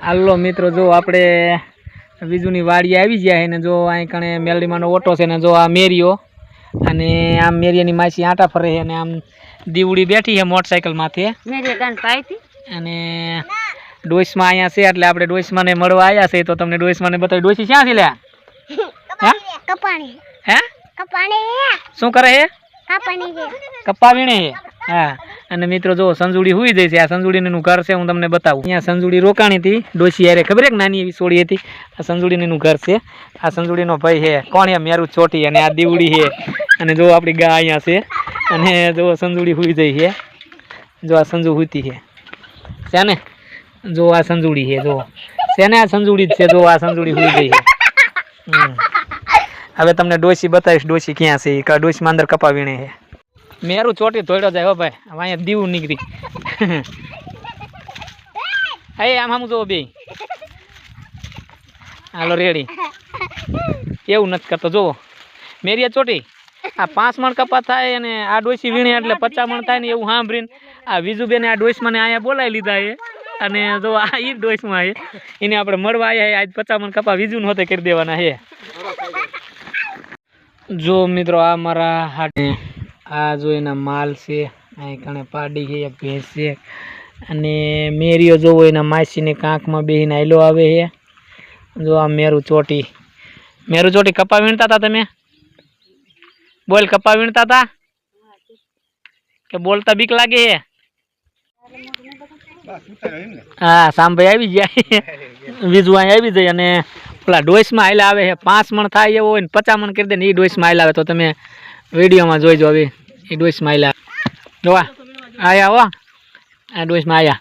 હાલો મિત્રો, જો આપણે વીજુની વાડીએ આવી ગયા છે ને જો અહીં કણે મેલડીમાંનો ઓટો છે ને જો આ મેરીઓ અને આમ મેરિયાની માસી આટા ફરે છે અને આમ દીવડી બેઠી છે મોટરસાઇકલમાંથી અને ડોઈસમાં અહીંયા છે એટલે આપણે ડોઈસમાને મળવા આવ્યા છે. તો તમને ડોઈસમાને બતાવી. ડોઈસી ક્યાંથી લ્યા? હે શું કરે છે? કપ્પા વીણે છે. હા. અને મિત્રો જો સંજુડી હુઈ જાય છે. આ સંજુડીનું ઘર છે, હું તમને બતાવું. અહીંયા સંજુડી રોકાણી હતી ડોસી યારે, ખબર એક નાની એવી સોડી હતી. આ સંજુડીનું ઘર છે. આ સંજુડીનો ભાઈ છે કોણ છે? મેરું ચોટી. અને આ દીવડી છે અને જો આપણી ગા અહીંયા છે અને જો સંજુડી હુઈ જાય છે. જો આ સંજુ હુતી છે ને, જો આ સંજુડી છે. જો છે ને, આ સંજુડી જ છે. જો આ સંજુડી હુઈ જાય છે. હવે તમને ડોસી બતાવીશ ડોસી ક્યાં છે. ડોસીમાં અંદર કપા વીણે છે. મેરું ચોટી ધોડ્યો જાય હો ભાઈ. હવે અહીંયા દીવું નીકળી. હા આમ આમ જોવો બે. હાલો રેડી. એવું નથી કરતો. જોવો મેરિયા ચોટી. આ 5 મણ કપા થાય અને આ ડોસી વીણે એટલે 50 મણ થાય ને એવું સાંભળીને આ વિજુબેને આ ડોસમાં અહીંયા બોલાવી લીધા છે. અને જો આ એ ડોસમાં છે એને આપણે મળવા આવ્યા. આજ 50 મણ કપા વિજુને હોતે કરી દેવાના છે. જો મિત્રો આ મારા હાટે આ જો એના માલ છે. અહીં કણે પાડી છે, એક ભેંસ છે અને મેરીઓ જોવો એના માસીને કાંખમાં બેહીને આયલો આવે છે. જો આ મેરું ચોટી. મેરું ચોટી કપા વીણતા હતા તમે? બોલ, કપા વીણતા હતા કે બોલતા બીક લાગે છે? હા સાંભળી આવી જાય. વીજુ અહીં આવી જાય અને પેલા ડોઈસમાં હાલ આવે છે. 5 મણ થાય એવો હોય ને 50 મણ કરી દે ને એ ડોઈસમાં હાલ આવે. તો તમે વિડીયોમાં જોઈજો. હવે એ ડોઈસમાં હાલ આવે. જોવા આયા હો, આ ડોઈસમાં આયા.